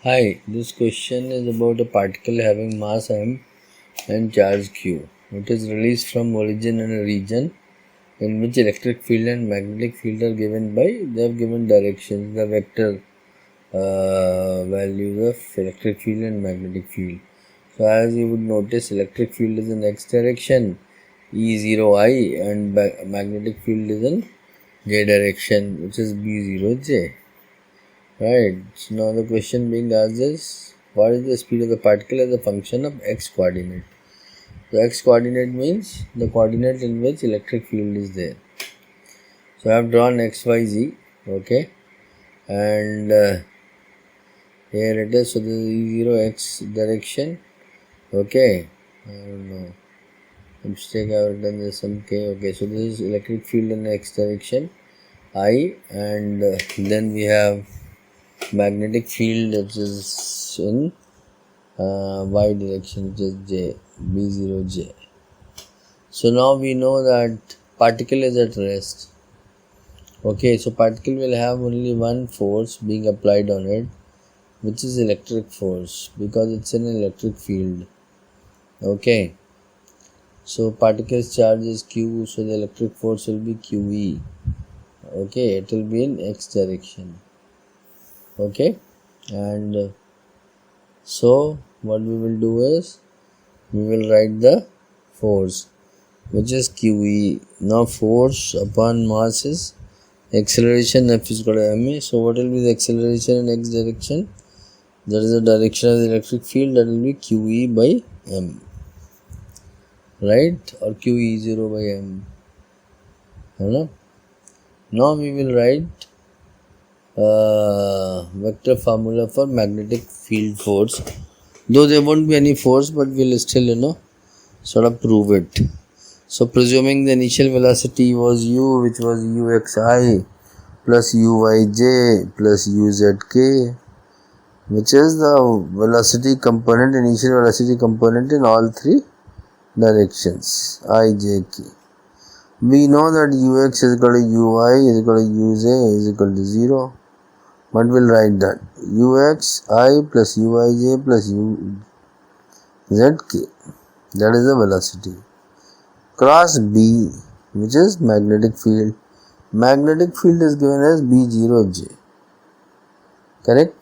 Hi, this question is about a particle having mass m and charge q. It is released from origin in a region in which electric field and magnetic field are given by they have given directions, the vector values of electric field and magnetic field. So as you would notice, electric field is in x direction, E0I, and magnetic field is in j direction, which is B0j. Right, so now the question being asked is, what is the speed of the particle as a function of x coordinate? The x coordinate means the coordinate in which electric field is there. So I have drawn x, y, z, okay, and here it is. So this is E0 x direction, okay, I don't know, mistake I have written this some k, okay, so this is electric field in x direction, I, and then we have magnetic field which is in y direction, which is j, b0j. So now we know that particle is at rest. Okay, so particle will have only one force being applied on it, which is electric force, because it's an electric field. Okay, so particle's charge is q, so the electric force will be qe. Okay, it will be in x direction. Okay, and so what we will do is we will write the force, which is QE. Now force upon mass is acceleration F is equal to ma. So what will be the acceleration in x direction? That is the direction of the electric field, that will be QE by m, right, or QE0 by m. Now we will write vector formula for magnetic field force, though there won't be any force, but we'll still sort of prove it. So presuming the initial velocity was u, which was uxi plus uyj plus uzk, which is the velocity component, initial velocity component in all three directions, I, j, k. We know that ux is equal to uy is equal to uj is equal to 0. But we'll write that uxi plus uij plus uzk, that is the velocity. Cross B, which is magnetic field. Magnetic field is given as B0j. Correct?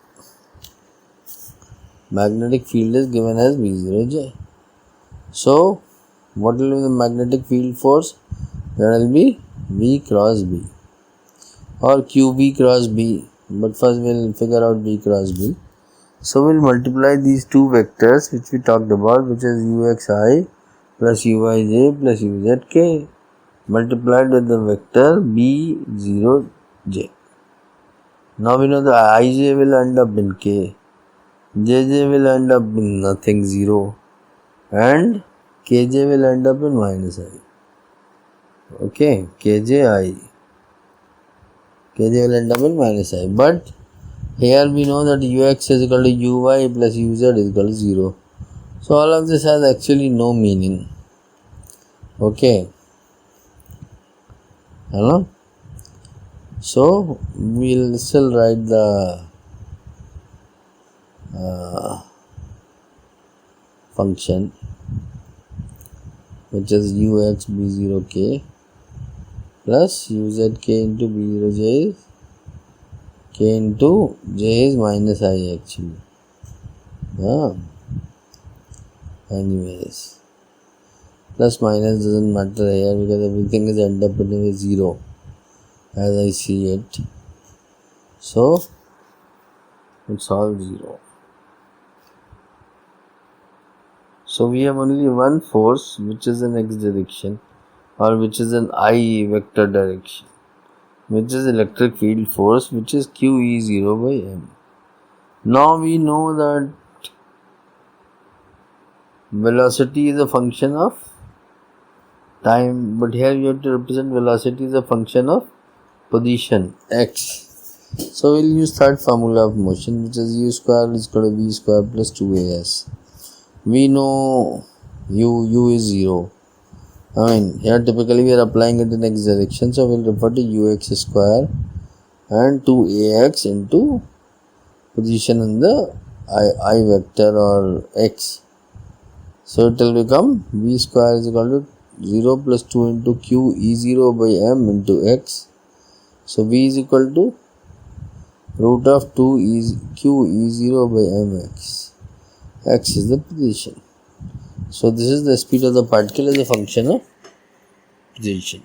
Magnetic field is given as B0j. So, what will be the magnetic field force? That will be V cross B or QB cross B. But first we'll figure out B cross B. So we'll multiply these two vectors which we talked about, which is uxi plus uij plus uzk, multiplied with the vector b0j. Now we know the ij will end up in k, jj will end up in nothing, 0, and kj will end up in minus I. Okay, kj will end up in minus I. But here we know that ux is equal to uy plus uz is equal to 0. So all of this has actually no meaning. Okay. Hello? So we'll still write the function, which is ux b0k plus uzk into b0j is k into j is minus I actually. Anyways, plus minus doesn't matter here because everything is end up in 0 as I see it. So it's all 0. So we have only one force which is in x direction, or which is in I vector direction, which is electric field force, which is QE0 by m. Now we know that velocity is a function of time, but here you have to represent velocity as a function of position x. So we'll use third formula of motion, which is u square is equal to v square plus 2as. We know u is 0. Here typically we are applying it in x direction, so we'll refer to ux square and 2ax into position in the I vector or x. So it will become v square is equal to 0 plus 2 into q e0 by m into x. So v is equal to root of 2 q e0 by mx. X is the position. So this is the speed of the particle as a function of position.